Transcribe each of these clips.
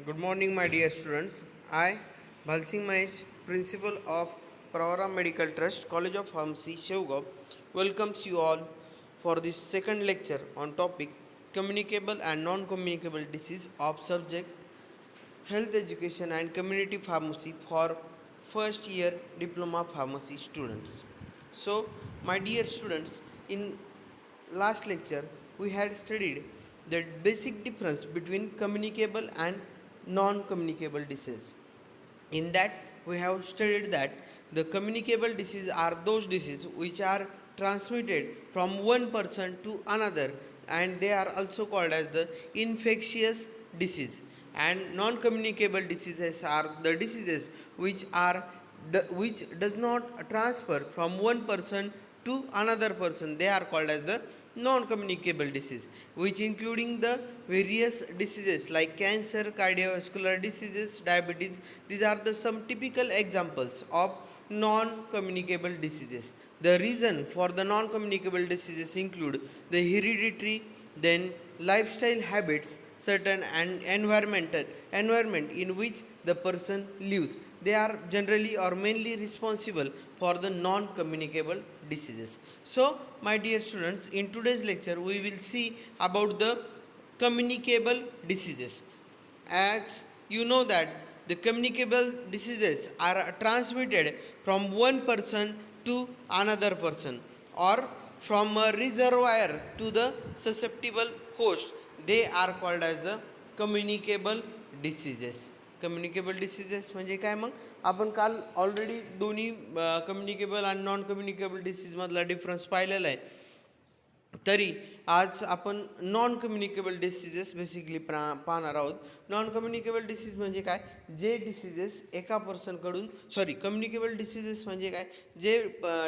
Good morning, my dear students. I, Bhalsing Mahesh, Principal of Pravara Medical Trust, College of Pharmacy, Shevgaon, welcomes you all for this second lecture on topic communicable and non-communicable disease of subject health education and community pharmacy for first year diploma pharmacy students. So, my dear students, in last lecture we had studied the basic difference between communicable and non communicable disease. In that, we have studied that the communicable diseases are those diseases which are transmitted from one person to another, and they are also called as the infectious disease. And non-communicable diseases are the diseases which does not transfer from one person to another person. They are called as the non-communicable disease, which including the various diseases like cancer, cardiovascular diseases, diabetes. These are the some typical examples of non-communicable diseases. The reason for the non-communicable diseases include the hereditary, then lifestyle habits, certain and environment in which the person lives. They are generally or mainly responsible for the non-communicable diseases. So, my dear students, in today's lecture we will see about the communicable diseases. As you know that the communicable diseases are transmitted from one person to another person, or from a reservoir to the susceptible host. They are called as the communicable diseases. Communicable diseases म्हणजे काय? मग आपण काल already दोन्ही communicable आणि non communicable डिसीजमधला difference पाहिलेला आहे. तरी आज आपण नॉन कम्युनिकेबल डिसीजेस बेसिकली पाहणार आहोत. नॉन कम्युनिकेबल डिसीज म्हणजे काय? जे डिसीजेस एका पर्सनकडून कम्युनिकेबल डिसीजेस म्हणजे काय? जे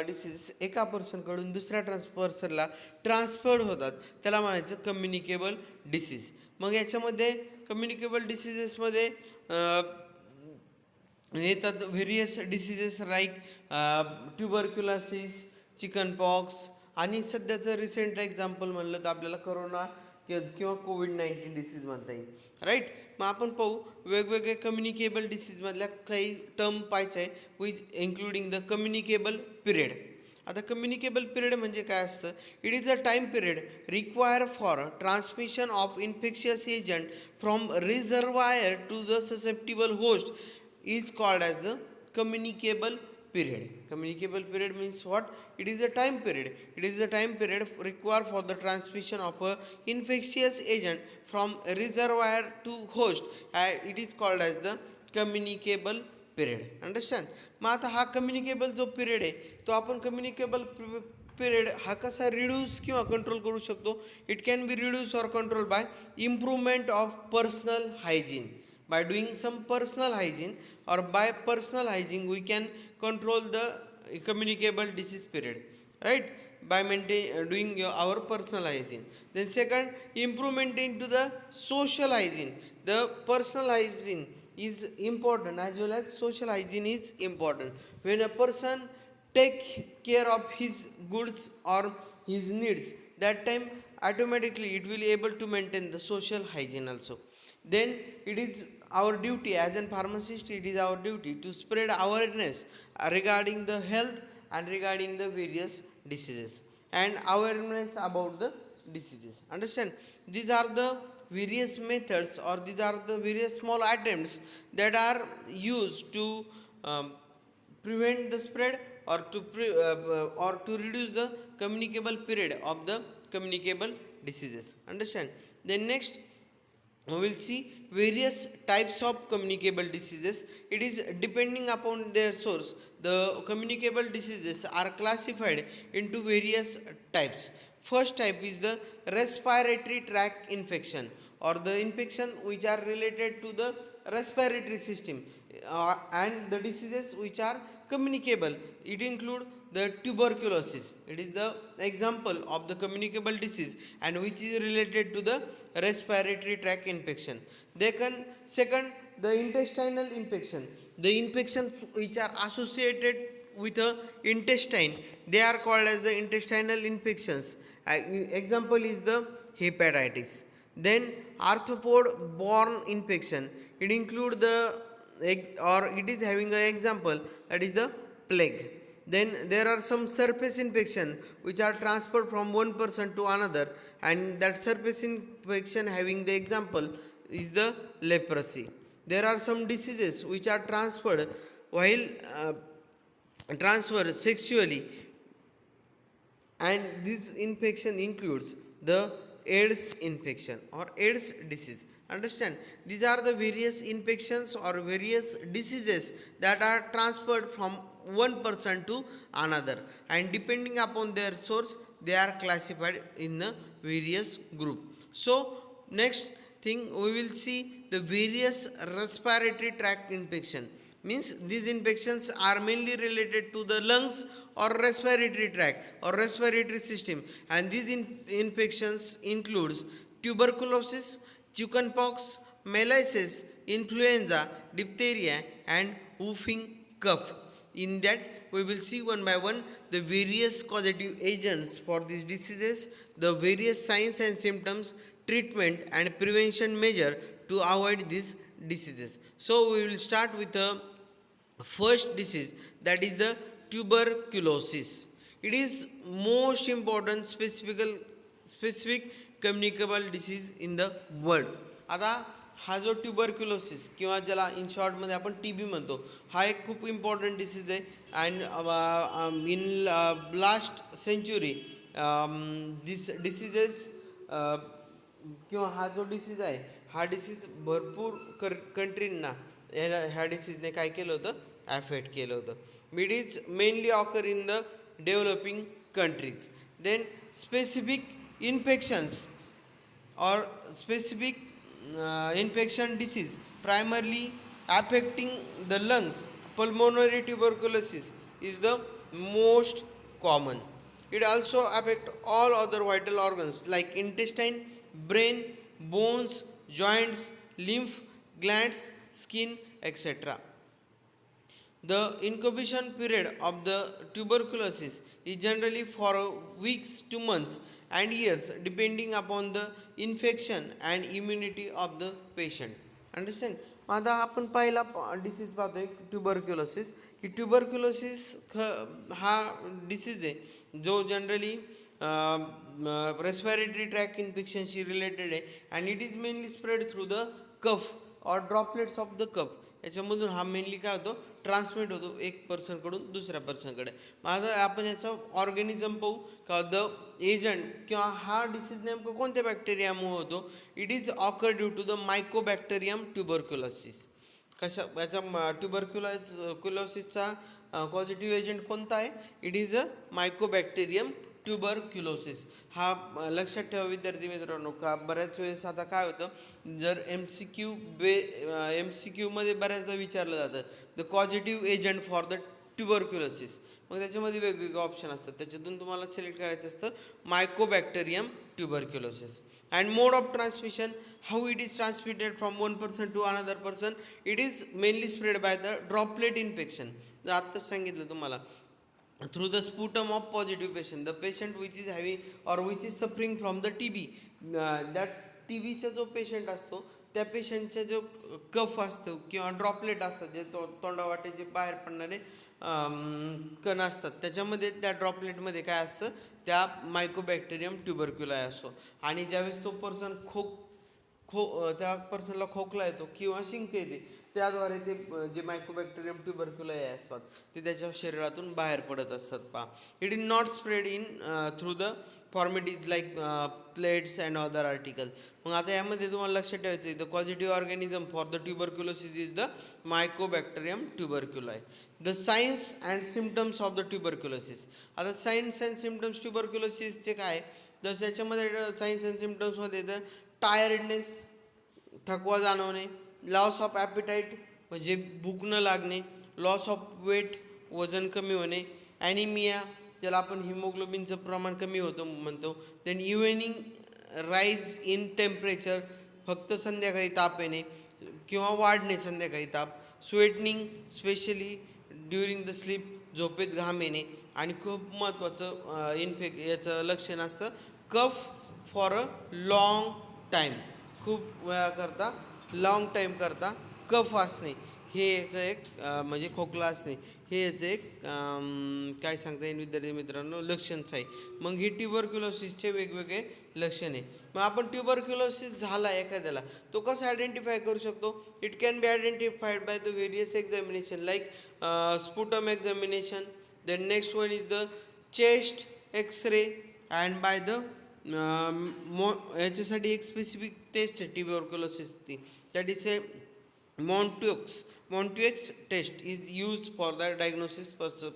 डिसीजेस एका पर्सनकडून दुसऱ्या पर्सनला ट्रान्सफर्ड होतात त्याला म्हणायचं कम्युनिकेबल डिसीज. मग याच्यामध्ये कम्युनिकेबल डिसीजेसमध्ये येतात various diseases like tuberculosis, chicken pox, आणि सध्याचं रिसेंट एक्झाम्पल म्हणलं तर आपल्याला करोना किंवा कोविड-19 डिसीज म्हणता येईल. राईट. मग आपण पाहू वेगवेगळे कम्युनिकेबल डिसीजमधल्या काही टर्म पाहायचं आहे, which including the communicable period. आता कम्युनिकेबल पिरियड म्हणजे काय असतं? It is a time period require for transmission of infectious agent from reservoir to the susceptible host is called as the communicable period. Communicable period means what? It is a time period. It is a time period required for the transmission of a infectious agent from reservoir to host. It is called as the communicable period. Understand? मग आता हा communicable जो period आहे तो आपण communicable period हा कसा reduce किंवा control करू शकतो? इट कॅन बी रिड्यूस और control by improvement of personal hygiene. By doing some personal hygiene or by personal hygiene we can control the communicable disease period, right? By doing our personal hygiene. Then second, improvement into the social hygiene. The personal hygiene is important as well as social hygiene is important. When a person take care of his goods or his needs, that time automatically it will able to maintain the social hygiene also. Then it is our duty as a pharmacist, it is our duty to spread awareness regarding the health and regarding the various diseases and awareness about the diseases. Understand? These are the various methods or these are the various small attempts that are used to prevent the spread or to reduce the communicable period of the communicable diseases. Understand? Then next we will see various types of communicable diseases. It is depending upon their source. The communicable diseases are classified into various types. First type is the respiratory tract infection or the infection which are related to the respiratory system, and the diseases which are communicable. It include the tuberculosis. It is the example of the communicable disease and which is related to the respiratory tract infection. Then second, the intestinal infection. The infection which are associated with the intestine, they are called as the intestinal infections. Example is the hepatitis. Then arthropod borne infection, it include the or it is having an example, that is the plague. Then there are some surface infection which are transferred from one person to another, and that surface infection having the example is the leprosy. There are some diseases which are transferred while transferred sexually, and this infection includes the AIDS infection or AIDS disease. Understand, these are the various infections or various diseases that are transferred from one person to another, and depending upon their source they are classified in the various group. So next thing we will see the various respiratory tract infection. Means these infections are mainly related to the lungs or respiratory tract or respiratory system, and these infections includes tuberculosis, chickenpox, malaise, influenza, diphtheria, and whooping cough. In that we will see one by one the various causative agents for these diseases, the various signs and symptoms, treatment and prevention measure to avoid these diseases. So we will start with the first disease, that is the tuberculosis. It is most important specific communicable disease in the world. आता हा जो tuberculosis किंवा ज्याला इन शॉर्टमध्ये आपण T B म्हणतो, हा एक खूप इम्पॉर्टंट डिसीज आहे. And in last century this diseases किंवा हा जो डिसीज आहे, हा डिसीज भरपूर कंट्रींना ह्या डिसीजने काय केलं होतं, ॲफेक्ट केलं होतं. It is mainly occur in the developing countries. Then specific infections or specific infection disease primarily affecting the lungs. Pulmonary tuberculosis is the most common. It also affects all other vital organs like intestine, brain, bones, joints, lymph glands, skin, etc. The incubation period of the tuberculosis is generally for weeks to months and years depending upon the infection and immunity of the patient. Understand? आता आपण पहिला disease पाहतोय tuberculosis, की tuberculosis हा disease आहे जो generally respiratory tract इन्फेक्शनशी related आहे, and it is mainly spread through the cough और ड्रॉपलेट्स ऑफ द कफ. याच्यामधून हा मेनली काय होतो, ट्रान्समिट होतो एक पर्सनकडून दुसऱ्या पर्सनकडे. आता आपण याचा ऑर्गॅनिझम पाहू का, द एजंट किंवा हा डिसीज नेमकं कोणत्या बॅक्टेरियामुळे होतो. It is occur due to the mycobacterium tuberculosis. याचा ट्युबरक्युलोसिसचा पॉझिटिव्ह एजंट कोणता आहे, it is a mycobacterium tuberculosis. हा लक्षात ठेवा विद्यार्थी मित्रांनो, का बऱ्याच वेळेस आता काय होतं, जर एम सी क्यूमध्ये बऱ्याचदा विचारलं जातं the positive agent for the tuberculosis, मग त्याच्यामध्ये वेगवेगळे ऑप्शन असतात, त्याच्यातून तुम्हाला सिलेक्ट करायचं असतं mycobacterium tuberculosis. And mode of transmission, how it is transmitted from one person to another person. It is mainly spread by the droplet infection. आत्ताच सांगितलं तुम्हाला, through the sputum of positive patient, the patient which is having or which is suffering from the TB, that TBचा जो patient असतो त्या पेशंटचा जो कफ असतो किंवा droplet असतात, जे तोंडावाटे जे बाहेर पडणारे कण असतात, त्याच्यामध्ये त्या ड्रॉपलेटमध्ये काय असतं, त्या मायकोबॅक्टेरियम ट्युबरक्युलाई असतो. आणि ज्यावेळेस तो पर्सन त्या पर्सनला खोकला येतो किंवा शिंक येते, त्याद्वारे ते जे मायकोबॅक्टेरियम ट्युबरक्युलाई असतात ते त्याच्या शरीरातून बाहेर पडत असतात. पहा, it is not spread in through the fomites like plates and other article. मग आता यामध्ये तुम्हाला लक्षात ठेवायचं आहे, the positive organism for the tuberculosis is the mycobacterium tuberculi. The science and symptoms of the tuberculosis. आता सायन्स अँड सिम्पटम्स ट्युबरक्युलोसिसचे काय, जसं याच्यामध्ये सायन्स अँड सिम्पटम्समध्ये येतं टायर्डनेस, थकवा जाणवणे, लॉस ऑफ ॲपिटाईट म्हणजे भूक न लागणे, लॉस ऑफ वेट वजन कमी होणे, ॲनिमिया ज्याला आपण हिमोग्लोबिनचं प्रमाण कमी होतं म्हणतो, then evening rise in temperature, फक्त संध्याकाळी ताप येणे किंवा वाढणे संध्याकाळी ताप, sweating specially during the sleep, झोपेत घाम येणे, आणि खूप महत्त्वाचं याचं लक्षण असतं cough for a long time. खूप वेळाकरता लाँग टाईम करता कफ असणे हे याचं एक म्हणजे खोकला असणे हे याचं एक काय सांगता येईल विद्यार्थी मित्रांनो लक्षणच आहे. मग ही ट्युबरक्युलोसिसचे वेगवेगळे लक्षण आहे. मग आपण ट्युबरक्युलोसिस झाला एखाद्याला तो कसं आयडेंटिफाय करू शकतो. It can be identified by the various examination like sputum examination. Then next one is the chest X ray and by the याच्यासाठी एक स्पेसिफिक टेस्ट आहे ट्युबरक्युलोसिसची that is a Montuex test is used for the diagnosis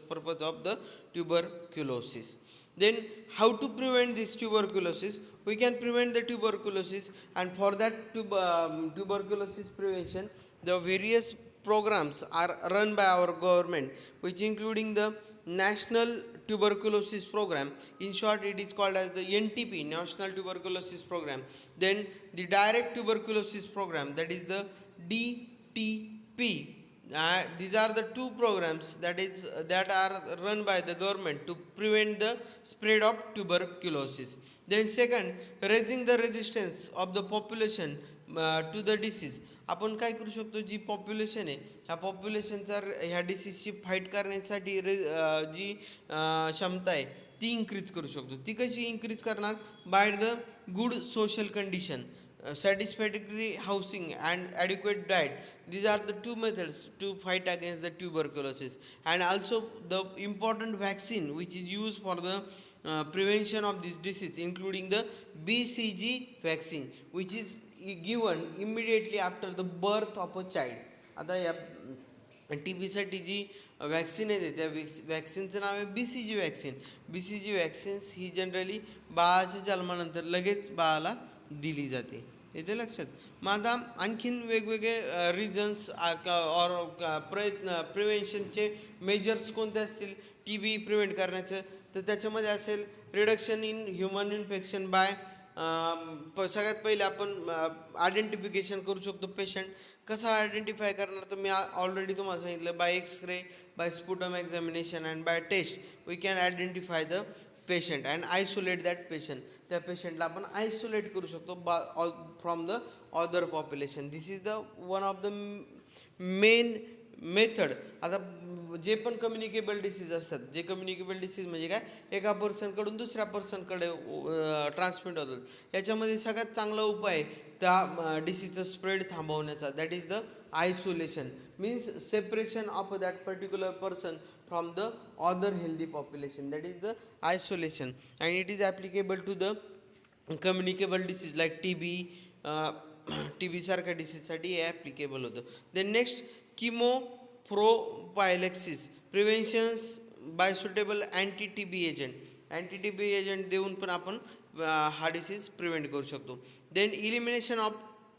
purpose of the tuberculosis. Then how to prevent this tuberculosis? We can prevent the tuberculosis, and for that tuberculosis prevention the various programs are run by our government, which including the National Tuberculosis Program. In short, it is called as the NTP, National Tuberculosis Program. Then the Direct Tuberculosis Program, that is the DTP. These are the two programs that are run by the government to prevent the spread of tuberculosis. Then second, raising the resistance of the population to the disease. आपण काय करू शकतो, जी population आहे ह्या पॉप्युलेशनचा ह्या डिसीजची fight करण्यासाठी जी क्षमता आहे ती इन्क्रीज करू शकतो. ती कशी इन्क्रीज करणार? By the good social condition, satisfactory housing and adequate diet. These are the two methods to fight against the tuberculosis. And also the important vaccine which is used for the prevention of this disease, including the BCG vaccine, which is given immediately after the birth of a child. आता या T बीसाठी जी vaccine येते त्या वॅक्सिनचं नाव आहे BCG vaccine. BCG vaccines ही generally बाळाच्या जन्मानंतर लगेच बाळाला दिली जाते. येते लक्षात. मग आता आणखीन वेगवेगळे रिझन्स ऑर प्रिव्हेन्शनचे मेजर्स कोणते असतील TB प्रिव्हेंट करण्याचं, तर त्याच्यामध्ये असेल reduction in human infection by सगळ्यात पहिले आपण आयडेंटिफिकेशन करू शकतो पेशंट. कसं आयडेंटिफाय करणार, तर मी ऑलरेडी तुम्हाला सांगितलं by x-ray, by sputum examination and by test we can identify the patient and isolate that patient. त्या पेशंटला आपण आयसोलेट करू शकतो from the other population. This is the one of the main method. आता जे पण कम्युनिकेबल डिसीज असतात, जे communicable disease म्हणजे काय, एका पर्सनकडून दुसऱ्या पर्सनकडे ट्रान्समिट होतात, याच्यामध्ये सगळ्यात चांगला उपाय त्या डिसीजचं स्प्रेड थांबवण्याचा, that is the isolation. Means separation of that particular person from the other healthy population, that is the isolation. And it is applicable to the communicable disease like TB सारख्या डिसीजसाठी हे ॲप्लिकेबल होतं. Then next chemoprophylaxis preventions by suitable anti TB agent. Anti TB agent देऊन पण आपण हा disease prevent करू शकतो. Then elimination of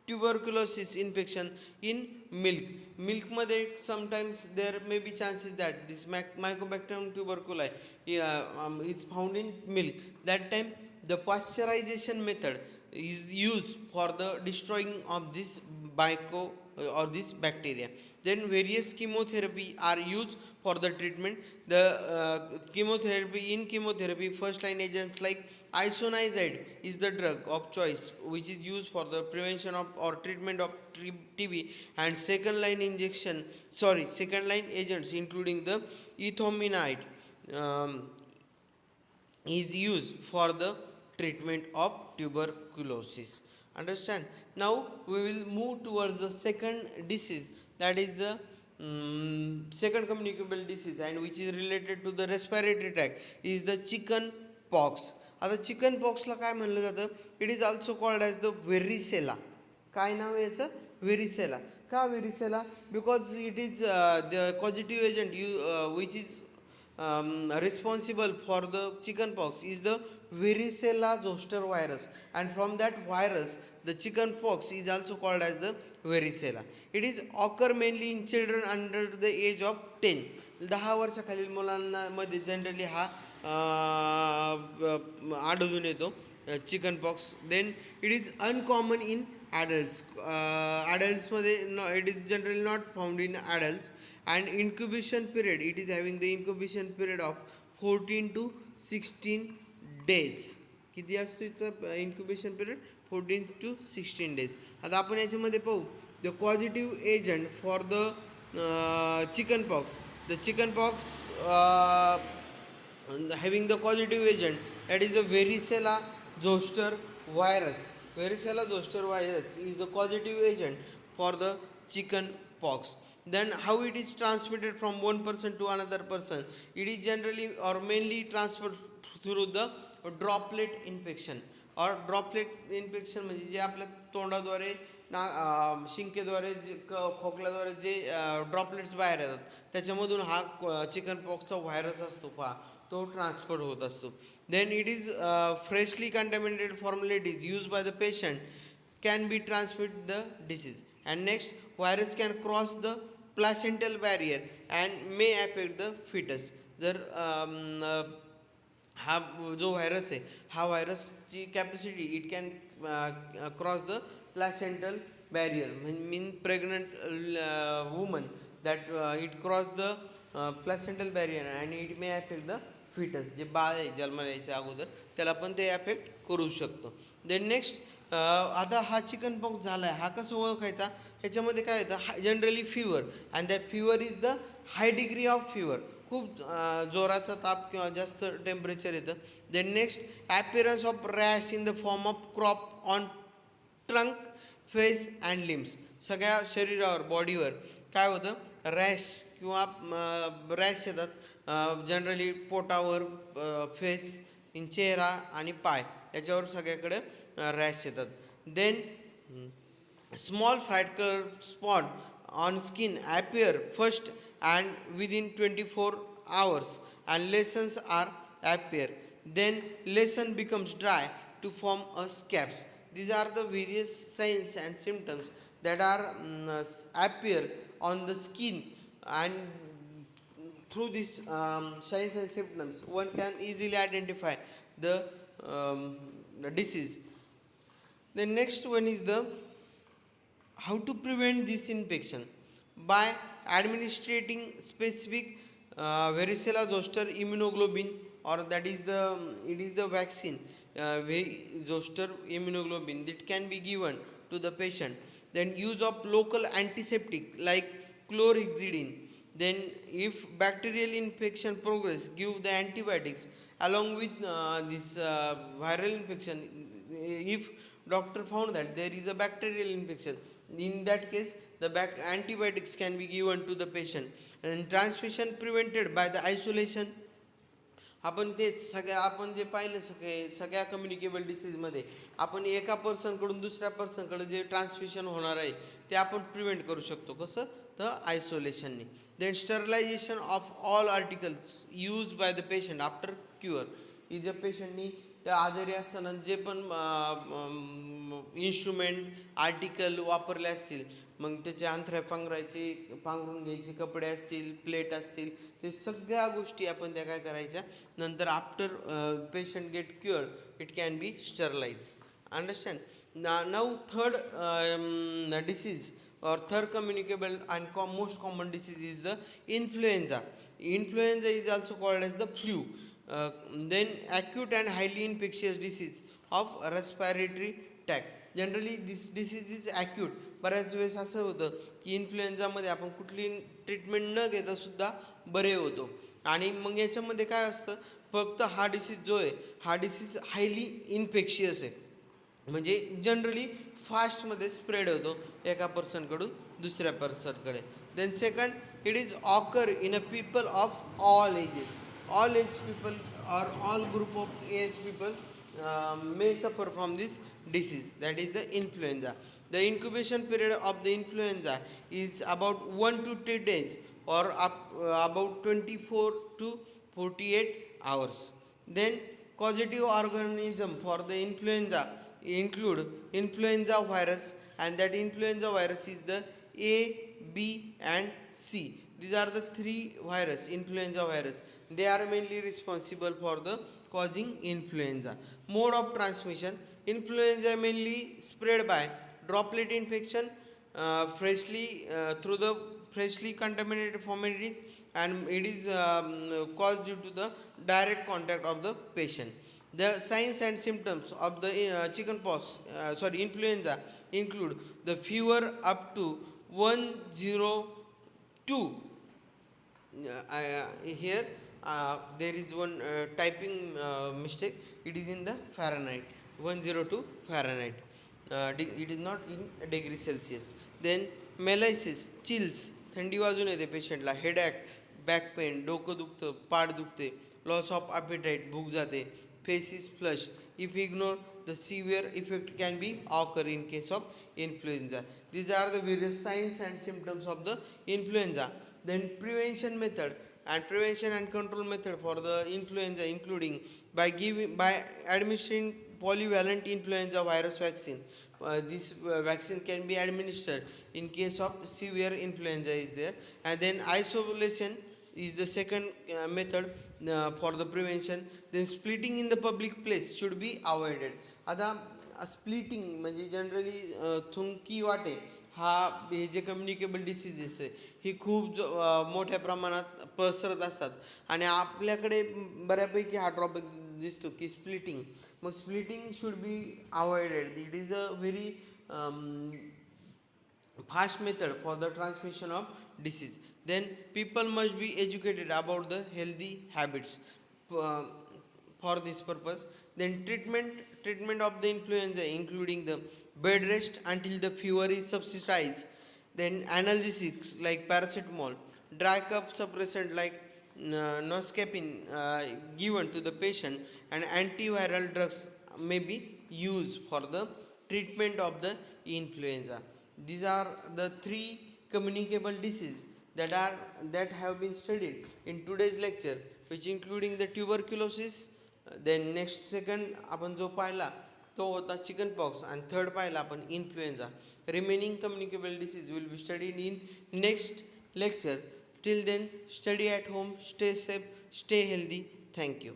tuberculosis infection in milk. मिल्कमध्ये sometimes there may be chances that this mycobacterium tuberculi is found in milk. That time the pasteurization method is used for the destroying of this or this bacteria. Then various chemotherapy are used for the treatment. The chemotherapy first line agents like isoniazid is the drug of choice which is used for the prevention of or treatment of TB. And second line agents including the ethominide is used for the treatment of tuberculosis. Understand? Now we will move towards the second disease, that is the second communicable disease and which is related to the respiratory tract, is the chicken pox. आता chicken पॉक्सला काय म्हणलं जातं? It is also called as the varicella. काय नाव आहे याचं? Varicella. का varicella? Because it is the causative agent which is responsible for the chicken pox is the varicella zoster virus, and from that virus the chicken pox is also called as the varicella. It is occur mainly in children under the age of 10. 10 वर्षाखालील मुलांना मध्ये generally हा आढळून येतो chicken pox. Then it is uncommon in adults. Adultsमध्ये it is generally not found in adults. And incubation period, it is having the incubation period of 14 to 16 days. किती असतो इथं incubation period? 14 to 16 days. आता आपण याच्यामध्ये पाहू the positive agent for the chicken pox. The chicken pox having the positive agent, that is the varicella zoster virus. Varicella zoster virus is the positive agent for the chicken pox. Then how it is transmitted from one person to another person? It is generally or mainly transferred through the droplet infection. और droplet infection म्हणजे जे आपल्या तोंडाद्वारे शिंकेद्वारे जे खोकल्याद्वारे जे droplets बाहेर येतात त्याच्यामधून हा chicken पॉक्सचा virus असतो पहा तो ट्रान्सफर होत असतो. Then it is freshly contaminated formalities use by the patient can be transmit the disease. And next virus can cross the placental barrier and may affect the foetus. जर हा जो virus आहे हा व्हायरसची capacity it can cross the placental barrier mean pregnant woman that it cross the placental barrier and it may affect the foetus. जे बाळ आहे जन्माला यायच्या अगोदर त्याला पण ते अफेक्ट करू शकतो. देन नेक्स्ट आता हा चिकन पॉक्स झाला आहे हा कसं ओळखायचा. ह्याच्यामध्ये काय येतं generally fever and that fever is the high degree of fever. खूप जोराचा ताप किंवा जास्त टेम्परेचर येतं. Then next appearance of rash in the form of crop on trunk face and limbs. सगळ्या शरीरावर बॉडीवर काय होतं रॅश किंवा रॅश येतात जनरली पोटावर फेस इन चेहरा आणि पाय याच्यावर सगळ्याकडे रॅश येतात. Then small fat colour spot on skin appear first and within 24 hours and lesions are appear. Then lesion becomes dry to form a scabs. These are the various signs and symptoms that are appear on the skin, and through these signs and symptoms one can easily identify the disease. The next one is the how to prevent this infection by administrating specific varicella zoster immunoglobulin, or that is the vaccine zoster immunoglobulin that can be given to the patient. Then use of local antiseptic like chlorhexidine. Then if bacterial infection progress give the antibiotics along with this viral infection. If doctor found that there is a bacterial infection, in that case the antibiotics can be given to the patient. And transmission prevented by the isolation. आपण तेच आपण जे पाहिलं सगळ्या communicable डिसीजमध्ये आपण एका पर्सनकडून दुसऱ्या पर्सनकडे जे transmission होणार आहे ते आपण प्रिव्हेंट करू शकतो. कसं तर आयसोलेशनने. Then sterilisation of all articles use by the patient after cure. ही ज्या पेशंटनी त्या आजारी असताना जे पण इन्स्ट्रुमेंट आर्टिकल वापरले असतील मग त्याचे अंथऱ्या पांघरून घ्यायचे कपडे असतील प्लेट असतील ते सगळ्या गोष्टी आपण त्या काय करायच्या नंतर after patient get cured it can be sterilize. Understand. Now third disease or third communicable and most common disease is the influenza. Influenza is also called as the flu. Then acute and highly infectious disease of respiratory tract. Generally this disease is acute. बऱ्याच वेळेस असं होतं की इन्फ्लुएन्झामध्ये आपण कुठली treatment न घेता सुद्धा बरे होतो. आणि मग याच्यामध्ये काय असतं फक्त हा डिसीज जो आहे हा डिसीज हायली इन्फेक्शियस आहे म्हणजे जनरली फास्टमध्ये स्प्रेड होतो एका पर्सनकडून दुसऱ्या पर्सनकडे. Then second it is occur in a people of all ages. All age people और all group of age people may suffer from this disease, that is the influenza. The incubation period of the influenza is about 1 to 2 days or about 24 to 48 hours. Then causative organism for the influenza include influenza virus, and that influenza virus is the A, B and C. These are the three virus influenza virus. They are mainly responsible for the causing influenza. Mode of transmission: influenza mainly spread by droplet infection through the freshly contaminated formalities, and it is caused due to the direct contact of the patient. The signs and symptoms of the influenza include the fever up to 102. Here there is one typing mistake. It is in the Fahrenheit, 102 Fahrenheit. It is not in degree Celsius. Then malaise, chills, थंडी वाजून येते पेशंटला, headache, back pain, डोकं दुखतं, पाठ दुखते, loss of appetite, भूक जाते, face is flush. If ignore the severe effect can be occur in case of influenza. These are the various signs and symptoms of the influenza. Then prevention method and control method for the influenza, including by administering polyvalent influenza virus vaccine. This vaccine can be administered in case of severe influenza is there. And then isolation is the second method for the prevention. Then splitting in the public place should be avoided. आता splitting म्हणजे generally थुंकी वाटे हा हे जे communicable diseases आहे ही खूप मोठ्या प्रमाणात पसरत असतात आणि आपल्याकडे बऱ्यापैकी हा ड्रॉबॅक दिसतो की splitting. Mug splitting should be avoided. It is a very fast method for the transmission of disease. Then people must be educated about the healthy habits for this purpose. Then treatment of the influenza, including the bed rest until the fever is subsides. Then analgesics like paracetamol, dry cough suppressant like noscapine given to the patient, and antiviral drugs may be used for the treatment of the influenza. These are the three communicable diseases that have been studied in today's lecture, which including the tuberculosis. Then next second आपण जो पाहिला तो होता chicken pox आणि third पाहिला आपण influenza. Remaining communicable disease will be studied in next lecture. Till then, study at home, stay safe, stay healthy. Thank you.